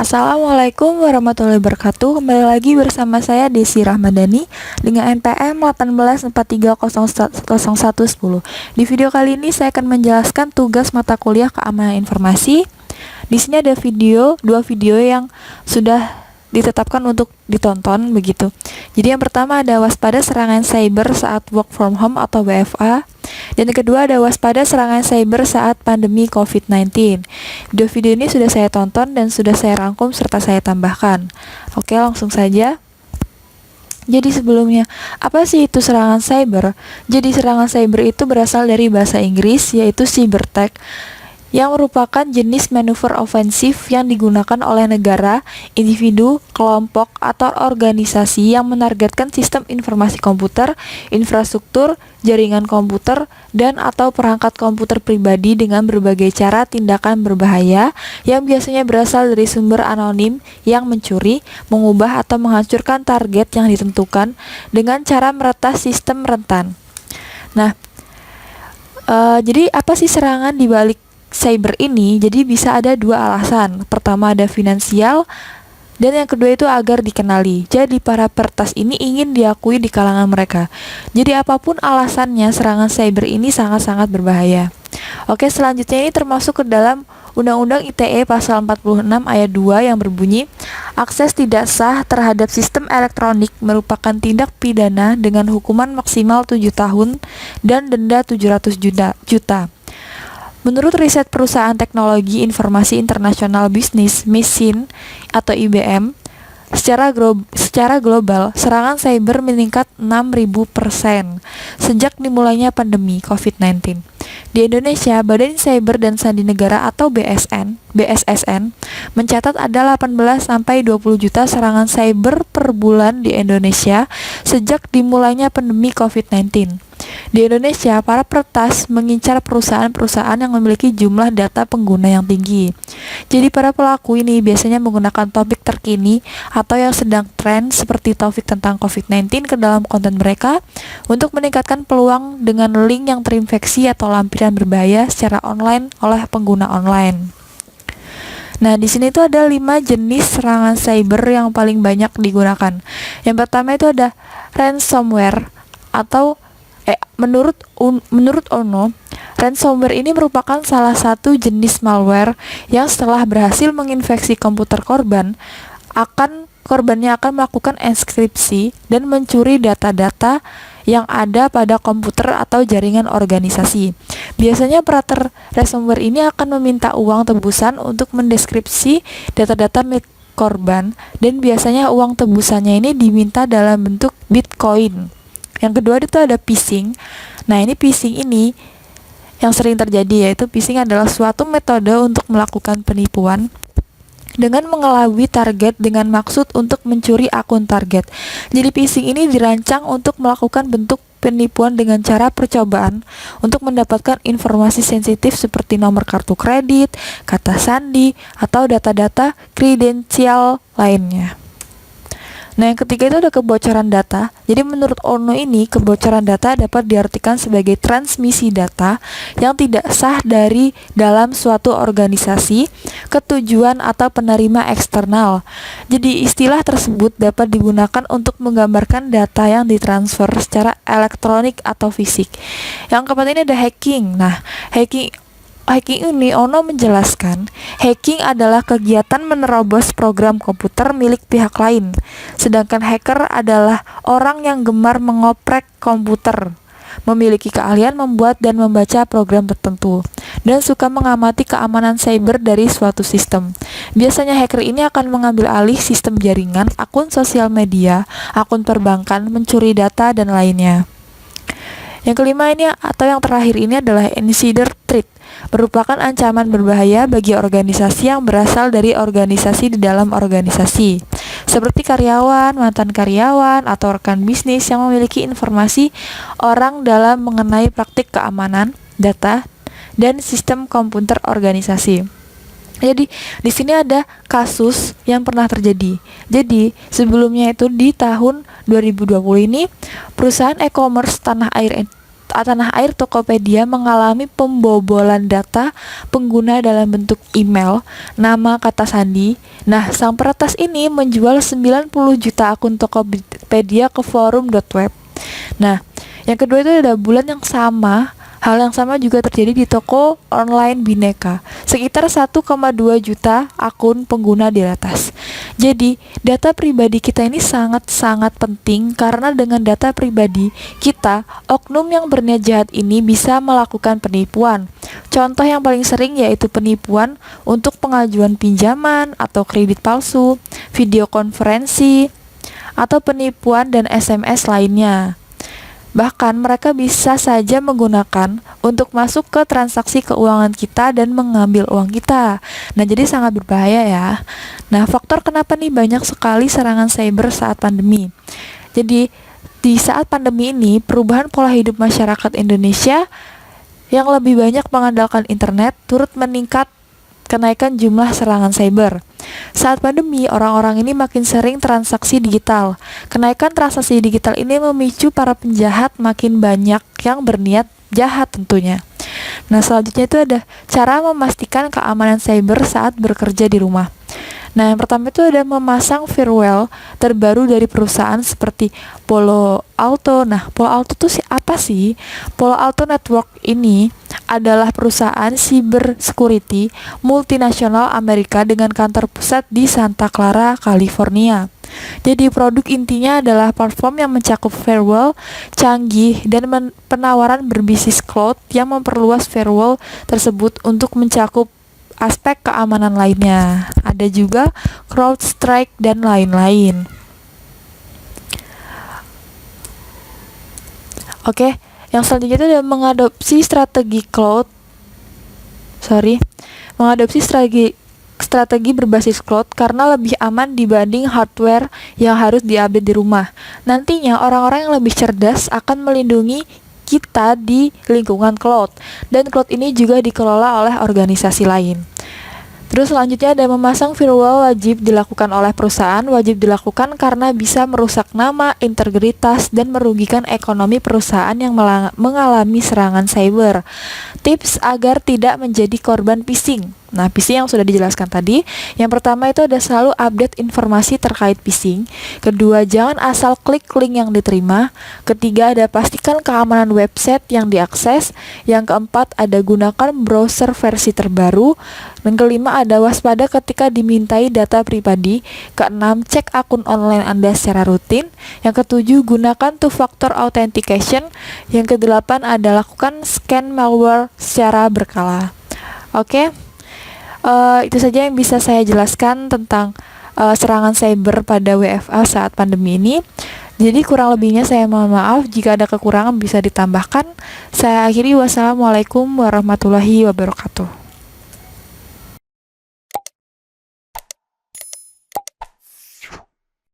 Assalamualaikum warahmatullahi wabarakatuh. Kembali lagi bersama saya Desi Rahmadani dengan NPM 18430110. Di video kali ini saya akan menjelaskan tugas mata kuliah keamanan informasi. Di sini ada dua video yang sudah ditetapkan untuk ditonton begitu. Jadi yang pertama ada waspada serangan cyber saat work from home atau WFA, dan yang kedua ada waspada serangan cyber saat pandemi COVID-19. Dua video ini sudah saya tonton dan sudah saya rangkum serta saya tambahkan. Oke, langsung saja. Jadi sebelumnya, apa sih itu serangan cyber? Jadi serangan cyber itu berasal dari bahasa Inggris yaitu cyber-attack, yang merupakan jenis manuver ofensif yang digunakan oleh negara, individu, kelompok, atau organisasi yang menargetkan sistem informasi komputer, infrastruktur, jaringan komputer, dan atau perangkat komputer pribadi dengan berbagai cara tindakan berbahaya yang biasanya berasal dari sumber anonim yang mencuri, mengubah, atau menghancurkan target yang ditentukan dengan cara meretas sistem rentan. Nah, jadi apa sih serangan di balik cyber ini? Jadi bisa ada dua alasan. Pertama ada finansial, dan yang kedua itu agar dikenali. Jadi para peretas ini ingin diakui di kalangan mereka. Jadi apapun alasannya, serangan cyber ini sangat-sangat berbahaya. Oke, selanjutnya ini termasuk ke dalam Undang-Undang ITE pasal 46 ayat 2 yang berbunyi, akses tidak sah terhadap sistem elektronik merupakan tindak pidana dengan hukuman maksimal 7 tahun dan denda 700 juta. Menurut riset perusahaan teknologi informasi internasional bisnis Machine atau IBM, secara global serangan cyber meningkat 6.000% sejak dimulainya pandemi COVID-19. Di Indonesia, Badan Cyber dan Sandi Negara atau BSSN mencatat ada 18-20 juta serangan cyber per bulan di Indonesia sejak dimulainya pandemi COVID-19. Di Indonesia, para peretas mengincar perusahaan-perusahaan yang memiliki jumlah data pengguna yang tinggi. Jadi para pelaku ini biasanya menggunakan topik terkini atau yang sedang tren seperti topik tentang COVID-19 ke dalam konten mereka untuk meningkatkan peluang dengan link yang terinfeksi atau lampiran berbahaya secara online oleh pengguna online. Nah, di sini tuh ada 5 jenis serangan cyber yang paling banyak digunakan. Yang pertama itu ada ransomware atau menurut ONO, ransomware ini merupakan salah satu jenis malware yang setelah berhasil menginfeksi komputer korbannya akan melakukan enskripsi dan mencuri data-data yang ada pada komputer atau jaringan organisasi. Biasanya operator ransomware ini akan meminta uang tebusan untuk mendeskripsi data-data milik korban, dan biasanya uang tebusannya ini diminta dalam bentuk Bitcoin. Yang kedua itu ada phishing. Nah, ini phishing ini yang sering terjadi, yaitu phishing adalah suatu metode untuk melakukan penipuan dengan mengelabui target dengan maksud untuk mencuri akun target. Jadi phishing ini dirancang untuk melakukan bentuk penipuan dengan cara percobaan untuk mendapatkan informasi sensitif seperti nomor kartu kredit, kata sandi, atau data-data kredensial lainnya. Nah, yang ketiga itu ada kebocoran data. Jadi menurut ONO ini, kebocoran data dapat diartikan sebagai transmisi data yang tidak sah dari dalam suatu organisasi ke tujuan atau penerima eksternal. Jadi istilah tersebut dapat digunakan untuk menggambarkan data yang ditransfer secara elektronik atau fisik. Yang keempat ini ada hacking. Nah, hacking ini ONO menjelaskan, hacking adalah kegiatan menerobos program komputer milik pihak lain. Sedangkan hacker adalah orang yang gemar mengoprek komputer, memiliki keahlian membuat dan membaca program tertentu, dan suka mengamati keamanan cyber dari suatu sistem. Biasanya hacker ini akan mengambil alih sistem jaringan, akun sosial media, akun perbankan, mencuri data, dan lainnya. Yang kelima ini atau yang terakhir ini adalah insider threat, merupakan ancaman berbahaya bagi organisasi yang berasal dari organisasi di dalam organisasi, seperti karyawan, mantan karyawan, atau rekan bisnis yang memiliki informasi orang dalam mengenai praktik keamanan data dan sistem komputer organisasi. Jadi di sini ada kasus yang pernah terjadi. Jadi sebelumnya itu di tahun 2020 ini perusahaan e-commerce tanah air saat tanah air Tokopedia mengalami pembobolan data pengguna dalam bentuk email, nama, kata sandi. Nah, sang peretas ini menjual 90 juta akun Tokopedia ke forum.web. Nah, yang kedua itu ada bulan yang sama. Hal yang sama juga terjadi di toko online Bineka. Sekitar 1,2 juta akun pengguna diretas. Jadi, data pribadi kita ini sangat-sangat penting karena dengan data pribadi kita, oknum yang berniat jahat ini bisa melakukan penipuan. Contoh yang paling sering yaitu penipuan untuk pengajuan pinjaman atau kredit palsu, video konferensi, atau penipuan dan SMS lainnya. Bahkan mereka bisa saja menggunakan untuk masuk ke transaksi keuangan kita dan mengambil uang kita. Nah, jadi sangat berbahaya ya. Nah, faktor kenapa nih banyak sekali serangan cyber saat pandemi. Jadi, di saat pandemi ini, perubahan pola hidup masyarakat Indonesia yang lebih banyak mengandalkan internet turut meningkat kenaikan jumlah serangan cyber. Saat pandemi, orang-orang ini makin sering transaksi digital. Kenaikan transaksi digital ini memicu para penjahat makin banyak yang berniat jahat tentunya. Nah, selanjutnya itu ada cara memastikan keamanan cyber saat bekerja di rumah. Nah, yang pertama itu ada memasang firewall terbaru dari perusahaan seperti Palo Alto. Nah, Palo Alto itu apa sih? Palo Alto Network ini adalah perusahaan cyber security multinasional Amerika dengan kantor pusat di Santa Clara, California. Jadi produk intinya adalah platform yang mencakup firewall canggih dan penawaran berbisnis cloud yang memperluas firewall tersebut untuk mencakup aspek keamanan lainnya. Ada juga CrowdStrike dan lain-lain. Oke, yang selanjutnya itu adalah mengadopsi strategi berbasis cloud karena lebih aman dibanding hardware yang harus diupdate di rumah. Nantinya orang-orang yang lebih cerdas akan melindungi kita di lingkungan cloud, dan cloud ini juga dikelola oleh organisasi lain. Terus selanjutnya ada memasang firewall wajib dilakukan oleh perusahaan. Wajib dilakukan karena bisa merusak nama, integritas, dan merugikan ekonomi perusahaan yang mengalami serangan cyber. Tips agar tidak menjadi korban phishing. Nah, phishing yang sudah dijelaskan tadi. Yang pertama itu ada selalu update informasi terkait phishing. Kedua, jangan asal klik link yang diterima. Ketiga, ada pastikan keamanan website yang diakses. Yang keempat, ada gunakan browser versi terbaru. Dan kelima, ada waspada ketika dimintai data pribadi. Keenam, cek akun online Anda secara rutin. Yang ketujuh, gunakan two-factor authentication. Yang kedelapan, ada lakukan scan malware secara berkala. Oke. Itu saja yang bisa saya jelaskan tentang serangan cyber pada WFA saat pandemi ini. Jadi kurang lebihnya saya mohon maaf, jika ada kekurangan bisa ditambahkan. Saya akhiri, wassalamualaikum warahmatullahi wabarakatuh.